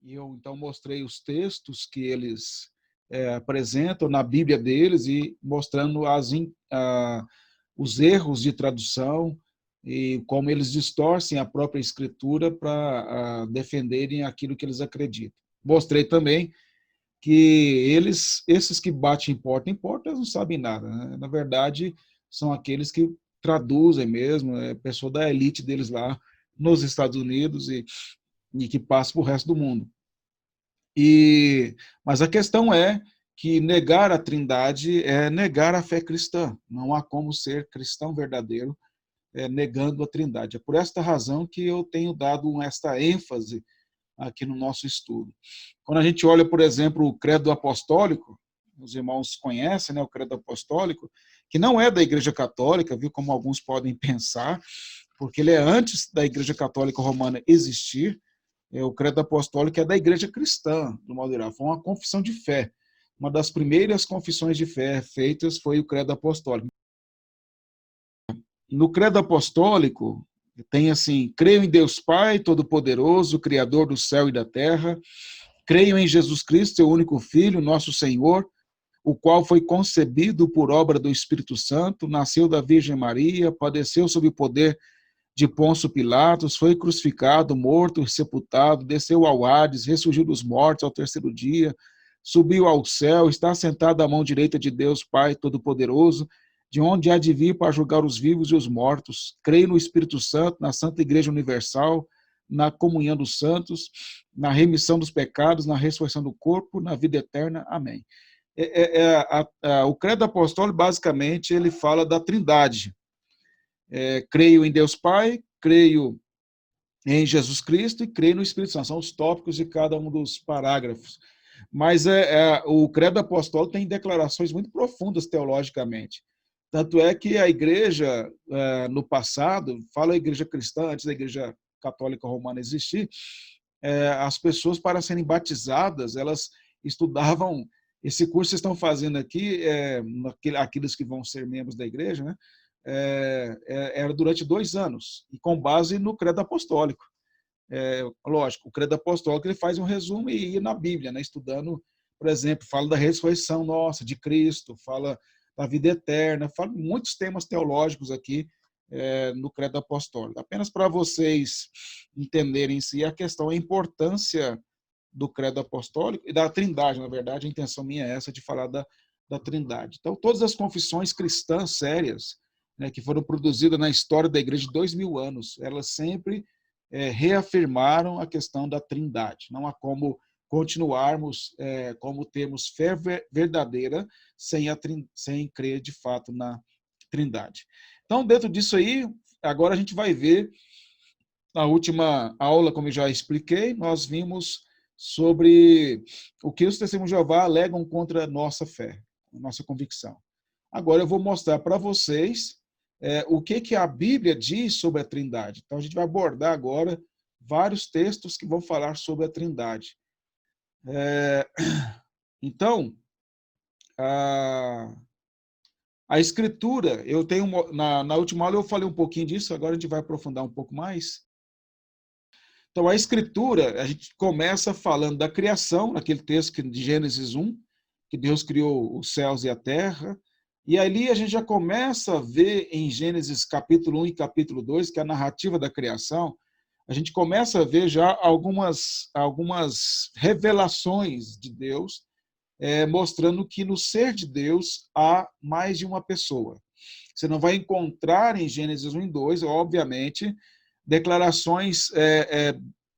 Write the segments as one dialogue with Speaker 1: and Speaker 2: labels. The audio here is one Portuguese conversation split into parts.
Speaker 1: E eu, então, mostrei os textos que eles apresentam na Bíblia deles e mostrando os erros de tradução e como eles distorcem a própria Escritura para defenderem aquilo que eles acreditam. Mostrei também que esses que batem em porta, eles não sabem nada, né? Na verdade, são aqueles que traduzem mesmo, pessoa da elite deles lá nos Estados Unidos e que passa para o resto do mundo. Mas a questão é que negar a Trindade é negar a fé cristã. Não há como ser cristão verdadeiro negando a Trindade. É por esta razão que eu tenho dado esta ênfase aqui no nosso estudo. Quando a gente olha, por exemplo, o credo apostólico, os irmãos conhecem, né, o credo apostólico, que não é da Igreja Católica, viu, como alguns podem pensar, porque ele é antes da Igreja Católica Romana existir. O credo apostólico é da Igreja Cristã, do modo geral. Foi uma confissão de fé. Uma das primeiras confissões de fé feitas foi o credo apostólico. No credo apostólico, tem assim: creio em Deus Pai Todo-Poderoso, Criador do céu e da terra. Creio em Jesus Cristo, seu único Filho, nosso Senhor, o qual foi concebido por obra do Espírito Santo, nasceu da Virgem Maria, padeceu sob o poder de Pôncio Pilatos, foi crucificado, morto, sepultado, desceu ao Hades, ressurgiu dos mortos ao terceiro dia, subiu ao céu, está sentado à mão direita de Deus Pai Todo-Poderoso, de onde há de vir para julgar os vivos e os mortos. Creio no Espírito Santo, na Santa Igreja Universal, na comunhão dos santos, na remissão dos pecados, na ressurreição do corpo, na vida eterna. Amém. O credo apostólico, basicamente, ele fala da Trindade. Creio em Deus Pai, creio em Jesus Cristo e creio no Espírito Santo. São os tópicos de cada um dos parágrafos. Mas o credo apostólico tem declarações muito profundas teologicamente. Tanto é que a igreja, no passado, fala a igreja cristã, antes da igreja católica romana existir, as pessoas, para serem batizadas, elas estudavam esse curso que vocês estão fazendo aqui, aqueles que vão ser membros da igreja, né? Era durante 2 anos, e com base no credo apostólico. Lógico, o credo apostólico ele faz um resumo e ia na Bíblia, né? Estudando, por exemplo, fala da ressurreição nossa, de Cristo, fala da vida eterna, fala muitos temas teológicos aqui no credo apostólico. Apenas para vocês entenderem se a questão, a importância do credo apostólico e da Trindade, na verdade, a intenção minha é essa, de falar da Trindade. Então, todas as confissões cristãs sérias, né, que foram produzidas na história da igreja de 2000 anos, elas sempre reafirmaram a questão da Trindade. Não há como continuarmos, como termos fé verdadeira sem crer de fato na Trindade. Então, dentro disso aí, agora a gente vai ver, na última aula, como eu já expliquei, nós vimos sobre o que os testemunhos de Jeová alegam contra a nossa fé, a nossa convicção. Agora eu vou mostrar para vocês o que a Bíblia diz sobre a Trindade. Então, a gente vai abordar agora vários textos que vão falar sobre a Trindade. Então, a Escritura, eu tenho na última aula eu falei um pouquinho disso, agora a gente vai aprofundar um pouco mais. Então, a Escritura, a gente começa falando da criação, naquele texto de Gênesis 1, que Deus criou os céus e a terra, e ali a gente já começa a ver em Gênesis capítulo 1 e capítulo 2, que é a narrativa da criação, a gente começa a ver já algumas revelações de Deus, mostrando que no ser de Deus há mais de uma pessoa. Você não vai encontrar em Gênesis 1 e 2, obviamente, declarações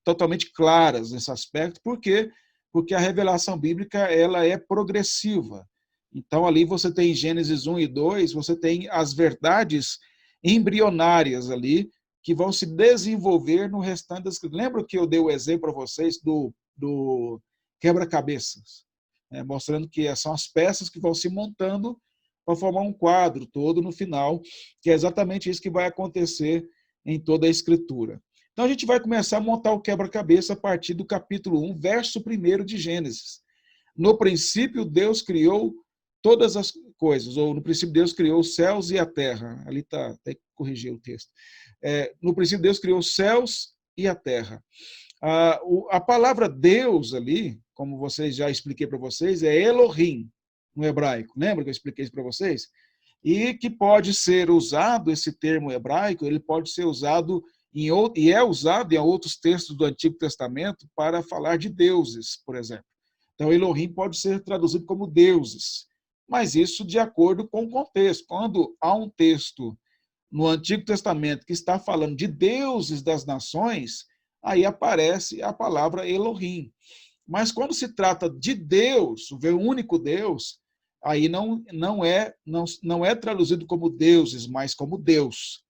Speaker 1: totalmente claras nesse aspecto. Por quê? Porque a revelação bíblica ela é progressiva. Então, ali você tem em Gênesis 1 e 2, você tem as verdades embrionárias ali, que vão se desenvolver no restante das... Lembra que eu dei o exemplo para vocês do quebra-cabeças? Mostrando que são as peças que vão se montando para formar um quadro todo no final, que é exatamente isso que vai acontecer em toda a Escritura. Então, a gente vai começar a montar o quebra-cabeça a partir do capítulo 1, verso 1 de Gênesis. No princípio, Deus criou todas as coisas, ou no princípio, Deus criou os céus e a terra. Ali está, tem que corrigir o texto. No princípio, Deus criou os céus e a terra. A palavra Deus ali, como vocês já expliquei para vocês, é Elohim, no hebraico. Lembra que eu expliquei isso para vocês? E que pode ser usado, esse termo hebraico, ele pode ser usado e é usado em outros textos do Antigo Testamento para falar de deuses, por exemplo. Então, Elohim pode ser traduzido como deuses, mas isso de acordo com o contexto. Quando há um texto no Antigo Testamento que está falando de deuses das nações, aí aparece a palavra Elohim. Mas quando se trata de Deus, o único Deus, aí não é traduzido como deuses, mas como Deus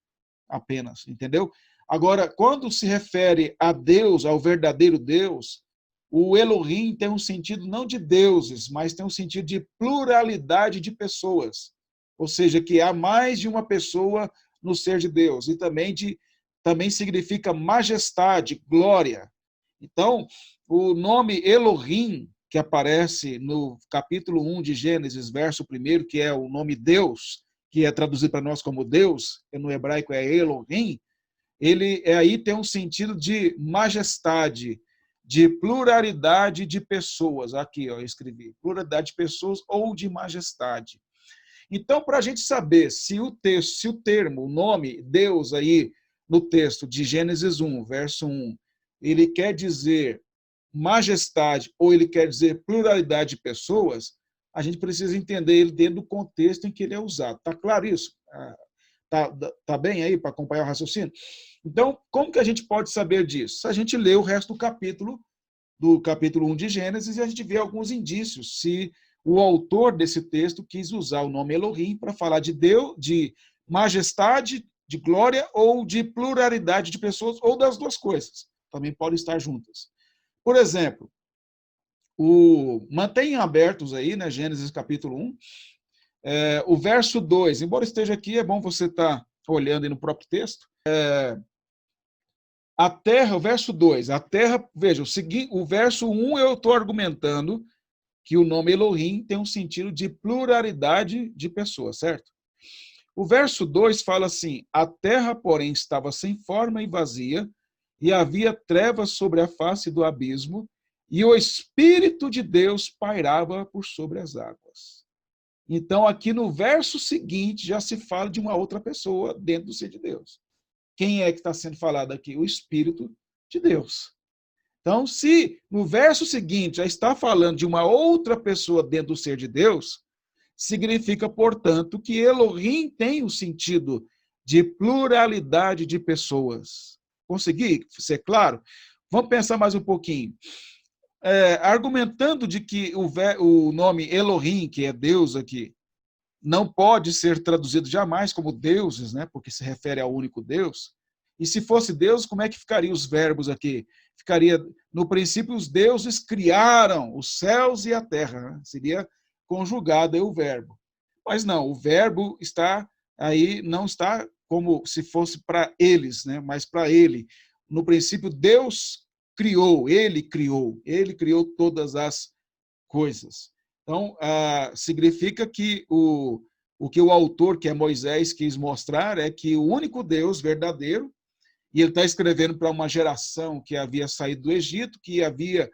Speaker 1: apenas, entendeu? Agora, quando se refere a Deus, ao verdadeiro Deus, o Elohim tem um sentido não de deuses, mas tem um sentido de pluralidade de pessoas. Ou seja, que há mais de uma pessoa no ser de Deus. E também significa majestade, glória. Então, o nome Elohim, que aparece no capítulo 1 de Gênesis, verso 1, que é o nome Deus, que é traduzido para nós como Deus, que no hebraico é Elohim, ele aí tem um sentido de majestade, de pluralidade de pessoas. Aqui, ó, eu escrevi, pluralidade de pessoas ou de majestade. Então, para a gente saber se o texto, se o termo, o nome Deus aí no texto de Gênesis 1, verso 1, ele quer dizer majestade ou ele quer dizer pluralidade de pessoas, a gente precisa entender ele dentro do contexto em que ele é usado. Está claro isso? Tá bem aí para acompanhar o raciocínio? Então, como que a gente pode saber disso? Se a gente lê o resto do capítulo 1 de Gênesis, e a gente vê alguns indícios se o autor desse texto quis usar o nome Elohim para falar de Deus, de majestade, de glória ou de pluralidade de pessoas, ou das duas coisas. Também podem estar juntas. Por exemplo, mantenham abertos aí, né, Gênesis capítulo 1, o verso 2, embora esteja aqui, é bom você estar olhando aí no próprio texto. A terra, o verso 2, a terra, veja, o verso 1 eu estou argumentando que o nome Elohim tem um sentido de pluralidade de pessoas, certo? O verso 2 fala assim: a terra, porém, estava sem forma e vazia, e havia trevas sobre a face do abismo, e o Espírito de Deus pairava por sobre as águas. Então, aqui no verso seguinte, já se fala de uma outra pessoa dentro do ser de Deus. Quem é que está sendo falado aqui? O Espírito de Deus. Então, se no verso seguinte já está falando de uma outra pessoa dentro do ser de Deus, significa, portanto, que Elohim tem o sentido de pluralidade de pessoas. Consegui ser claro? Vamos pensar mais um pouquinho. Argumentando de que o nome Elohim, que é Deus aqui, não pode ser traduzido jamais como deuses, né? Porque se refere ao único Deus. E se fosse Deus, como é que ficariam os verbos aqui? Ficaria, no princípio, os deuses criaram os céus e a terra. Né? Seria conjugado aí o verbo. Mas não, o verbo está aí, não está como se fosse para eles, né? Mas para ele. No princípio, Deus criou, ele criou todas as coisas. Então, significa que o que o autor, que é Moisés, quis mostrar é que o único Deus verdadeiro, e ele está escrevendo para uma geração que havia saído do Egito, que havia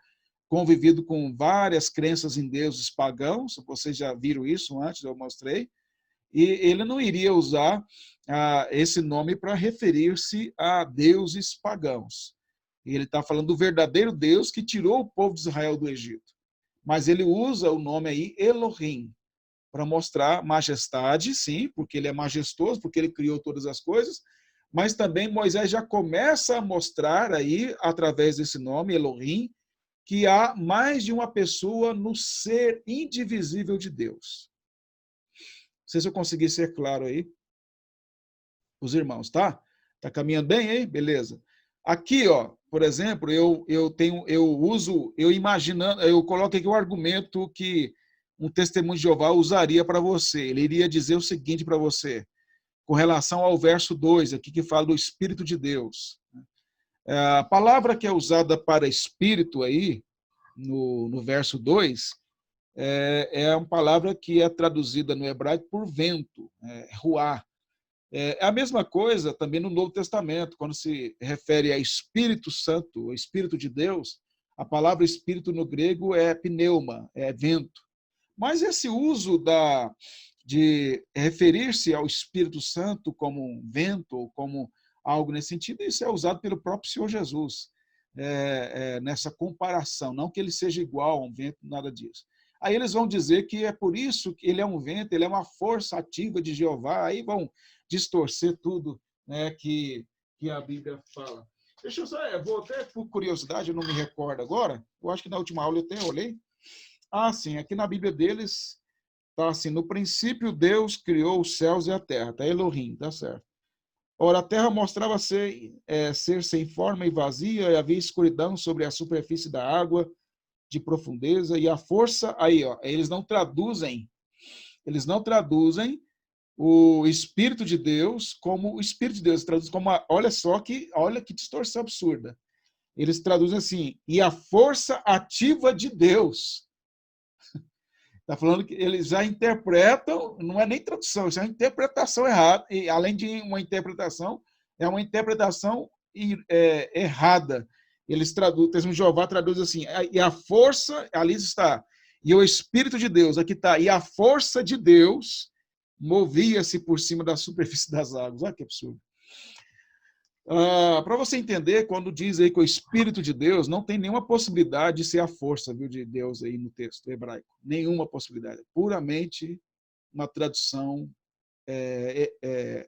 Speaker 1: convivido com várias crenças em deuses pagãos, vocês já viram isso antes, eu mostrei, e ele não iria usar esse nome para referir-se a deuses pagãos. Ele está falando do verdadeiro Deus que tirou o povo de Israel do Egito. Mas ele usa o nome aí Elohim para mostrar majestade, sim, porque ele é majestoso, porque ele criou todas as coisas, mas também Moisés já começa a mostrar aí, através desse nome, Elohim, que há mais de uma pessoa no ser indivisível de Deus. Não sei se eu consegui ser claro aí, os irmãos, tá? Tá caminhando bem aí? Beleza. Aqui, ó, por exemplo, eu coloco aqui o argumento que um testemunho de Jeová usaria para você. Ele iria dizer o seguinte para você, com relação ao verso 2, aqui que fala do Espírito de Deus. A palavra que é usada para Espírito aí, no verso 2, é uma palavra que é traduzida no hebraico por vento, ruá. É a mesma coisa também no Novo Testamento, quando se refere a Espírito Santo, o Espírito de Deus, a palavra Espírito no grego é pneuma, é vento. Mas esse uso de referir-se ao Espírito Santo como um vento, ou como algo nesse sentido, isso é usado pelo próprio Senhor Jesus, nessa comparação, não que ele seja igual a um vento, nada disso. Aí eles vão dizer que é por isso que ele é um vento, ele é uma força ativa de Jeová, aí vão distorcer tudo, né, que a Bíblia fala. Deixa eu só, vou até por curiosidade, eu não me recordo agora, eu acho que na última aula eu até olhei. Ah, sim, aqui na Bíblia deles está assim, no princípio Deus criou os céus e a terra, tá Elohim, tá certo. Ora, a terra mostrava ser sem forma e vazia, e havia escuridão sobre a superfície da água de profundeza, e a força, aí, ó, eles não traduzem o Espírito de Deus como o Espírito de Deus, traduzem como, olha que distorção absurda. Eles traduzem assim, e a força ativa de Deus. Está falando que eles já interpretam, não é nem tradução, isso é uma interpretação errada, e além de uma interpretação, é uma interpretação errada. Eles traduzem, o texto de Jeová traduz assim, e a força, ali está, e o Espírito de Deus, aqui está, e a força de Deus movia-se por cima da superfície das águas. Olha que absurdo. Para você entender, quando diz aí que o Espírito de Deus, não tem nenhuma possibilidade de ser a força, viu, de Deus aí no texto hebraico. Nenhuma possibilidade. Puramente uma tradução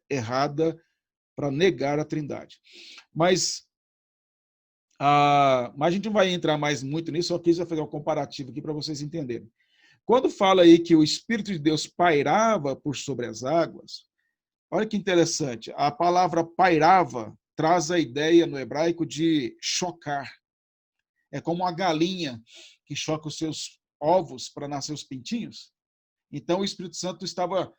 Speaker 1: errada para negar a Trindade. Mas a gente não vai entrar mais muito nisso, só quis fazer um comparativo aqui para vocês entenderem. Quando fala aí que o Espírito de Deus pairava por sobre as águas, olha que interessante, a palavra pairava traz a ideia no hebraico de chocar. É como uma galinha que choca os seus ovos para nascer os pintinhos. Então o Espírito Santo estava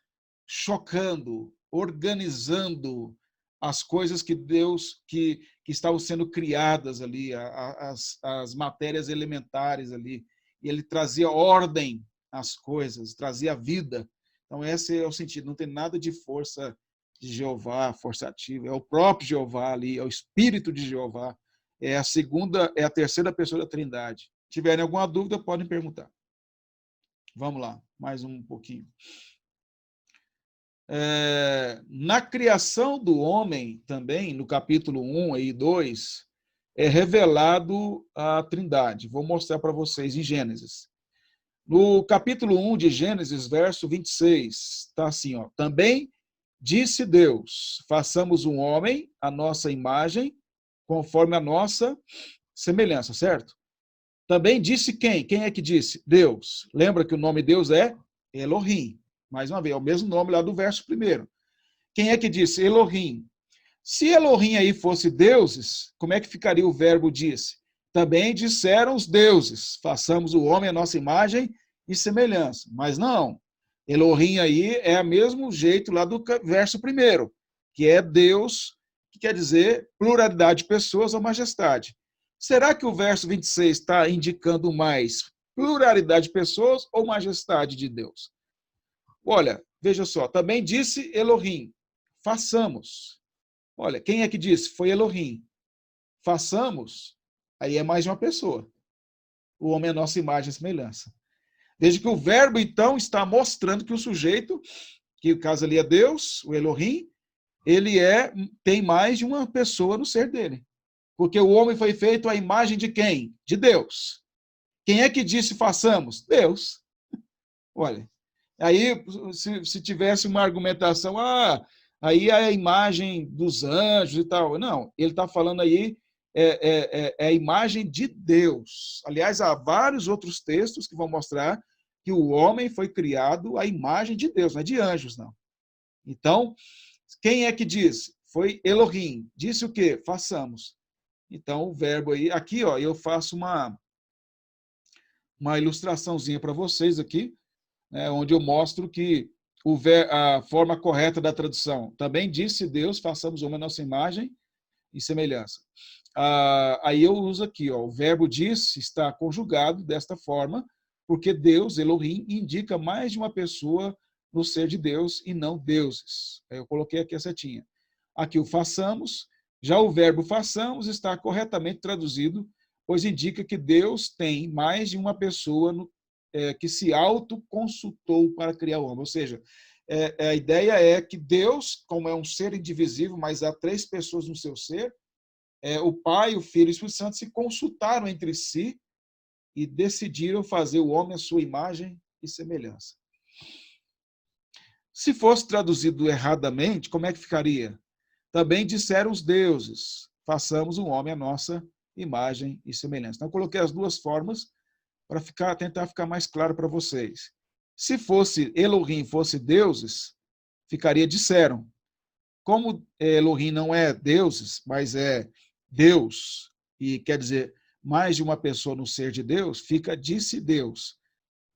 Speaker 1: chocando, organizando as coisas que Deus, que estavam sendo criadas ali, as matérias elementares ali. E ele trazia ordem às coisas, trazia vida. Então esse é o sentido, não tem nada de força de Jeová, força ativa, é o próprio Jeová ali, é o Espírito de Jeová, é a terceira pessoa da Trindade. Se tiverem alguma dúvida, podem perguntar. Vamos lá, mais um pouquinho. Na criação do homem também, no capítulo 1 e 2, é revelado a Trindade. Vou mostrar para vocês em Gênesis. No capítulo 1 de Gênesis, verso 26, está assim, ó, também disse Deus, façamos um homem à nossa imagem, conforme a nossa semelhança, certo? Também disse quem? Quem é que disse? Deus. Lembra que o nome de Deus é Elohim. Mais uma vez, é o mesmo nome lá do verso primeiro. Quem é que disse? Elohim. Se Elohim aí fosse deuses, como é que ficaria o verbo disse? Também disseram os deuses, façamos o homem à nossa imagem e semelhança. Mas não. Elohim aí é o mesmo jeito lá do verso primeiro, que é Deus, que quer dizer pluralidade de pessoas ou majestade. Será que o verso 26 está indicando mais pluralidade de pessoas ou majestade de Deus? Olha, veja só, também disse Elohim, façamos. Olha, quem é que disse? Foi Elohim. Façamos, aí é mais de uma pessoa. O homem é a nossa imagem e semelhança. Veja que o verbo, então, está mostrando que o sujeito, que o caso ali é Deus, o Elohim, ele tem mais de uma pessoa no ser dele. Porque o homem foi feito à imagem de quem? De Deus. Quem é que disse façamos? Deus. Olha, aí se tivesse uma argumentação, aí é a imagem dos anjos e tal. Não, ele está falando aí é a imagem de Deus. Aliás, há vários outros textos que vão mostrar que o homem foi criado à imagem de Deus, não é de anjos, não. Então, quem é que disse? Foi Elohim. Disse o quê? Façamos. Então, o verbo aí, aqui, ó, eu faço uma ilustraçãozinha para vocês aqui, né, onde eu mostro que a forma correta da tradução. Também disse Deus, façamos uma nossa imagem e semelhança. Aí eu uso aqui, ó, o verbo disse está conjugado desta forma, porque Deus, Elohim, indica mais de uma pessoa no ser de Deus e não deuses. Eu coloquei aqui a setinha. Aqui o façamos, já o verbo façamos está corretamente traduzido, pois indica que Deus tem mais de uma pessoa que se autoconsultou para criar o homem. Ou seja, a ideia é que Deus, como é um ser indivisível, mas há três pessoas no seu ser, o Pai, o Filho e o Espírito Santo se consultaram entre si e decidiram fazer o homem à sua imagem e semelhança. Se fosse traduzido erradamente, como é que ficaria? Também disseram os deuses, façamos o homem à nossa imagem e semelhança. Então, eu coloquei as duas formas para tentar ficar mais claro para vocês. Se fosse Elohim, fosse deuses, ficaria disseram. Como Elohim não é deuses, mas é Deus, e quer dizer mais de uma pessoa no ser de Deus, fica disse Deus.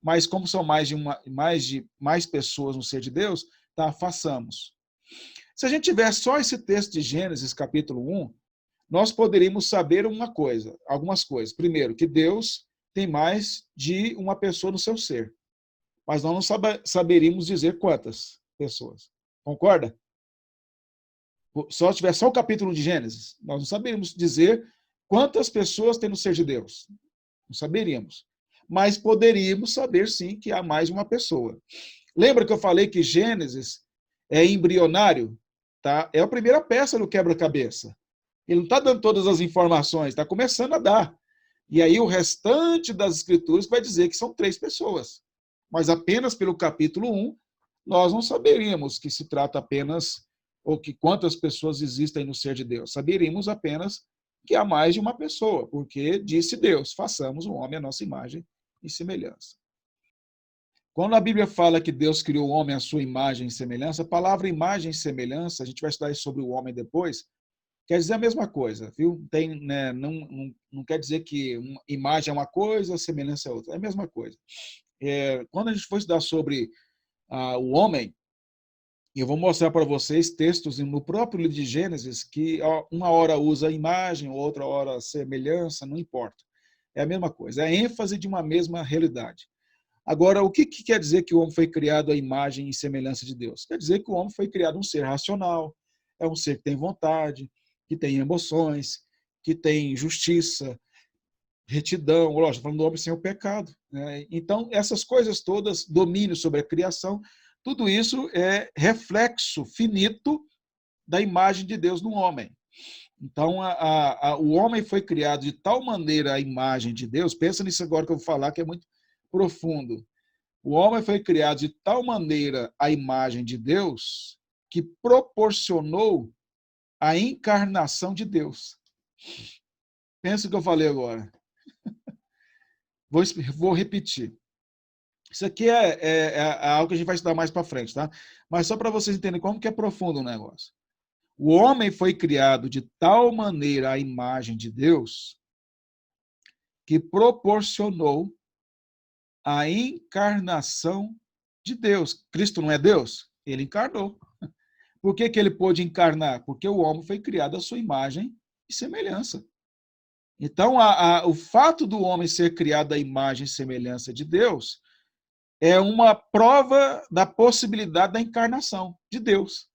Speaker 1: Mas como são mais pessoas no ser de Deus, tá, façamos. Se a gente tiver só esse texto de Gênesis, capítulo 1, nós poderíamos saber algumas coisas. Primeiro, que Deus tem mais de uma pessoa no seu ser. Mas nós não saberíamos dizer quantas pessoas. Concorda? Se tiver só o capítulo de Gênesis, nós não saberíamos dizer quantas pessoas tem no ser de Deus. Não saberíamos. Mas poderíamos saber, sim, que há mais de uma pessoa. Lembra que eu falei que Gênesis é embrionário? Tá? É a primeira peça do quebra-cabeça. Ele não está dando todas as informações, está começando a dar. E aí o restante das escrituras vai dizer que são três pessoas. Mas apenas pelo capítulo 1, nós não saberíamos que se trata apenas, ou que quantas pessoas existem no ser de Deus. Saberíamos apenas que há mais de uma pessoa, porque disse Deus, façamos o homem à nossa imagem e semelhança. Quando a Bíblia fala que Deus criou o homem à sua imagem e semelhança, a palavra imagem e semelhança, a gente vai estudar sobre o homem depois, quer dizer a mesma coisa, viu? Não quer dizer que uma imagem é uma coisa, semelhança é outra. É a mesma coisa. Quando a gente for estudar sobre o homem, eu vou mostrar para vocês textos no próprio livro de Gênesis que uma hora usa imagem, outra hora semelhança, não importa. É a mesma coisa, é a ênfase de uma mesma realidade. Agora, o que quer dizer que o homem foi criado à imagem e semelhança de Deus? Quer dizer que o homem foi criado um ser racional, é um ser que tem vontade, que tem emoções, que tem justiça, retidão, lógico, falando do homem sem o pecado. Né? Então, essas coisas todas, domínio sobre a criação, tudo isso é reflexo finito da imagem de Deus no homem. Então, o homem foi criado de tal maneira à imagem de Deus, pensa nisso agora que eu vou falar, que é muito profundo. O homem foi criado de tal maneira à imagem de Deus que proporcionou a encarnação de Deus. Pensa o que eu falei agora. Vou repetir. Isso aqui é algo que a gente vai estudar mais para frente, tá? Mas só para vocês entenderem como que é profundo o negócio. O homem foi criado de tal maneira à imagem de Deus que proporcionou a encarnação de Deus. Cristo não é Deus? Ele encarnou. Por que ele pôde encarnar? Porque o homem foi criado à sua imagem e semelhança. Então, o fato do homem ser criado à imagem e semelhança de Deus é uma prova da possibilidade da encarnação de Deus.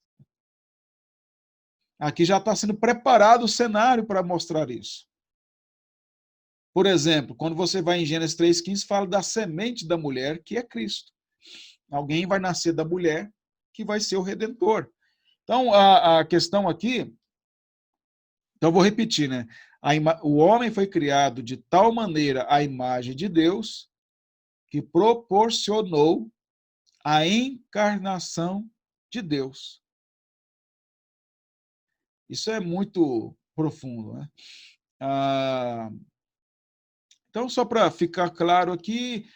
Speaker 1: Aqui já está sendo preparado o cenário para mostrar isso. Por exemplo, quando você vai em Gênesis 3,15, fala da semente da mulher, que é Cristo. Alguém vai nascer da mulher, que vai ser o Redentor. Então, a questão aqui, então vou repetir, né? O homem foi criado de tal maneira à imagem de Deus que proporcionou a encarnação de Deus. Isso é muito profundo, né? Então, só para ficar claro aqui,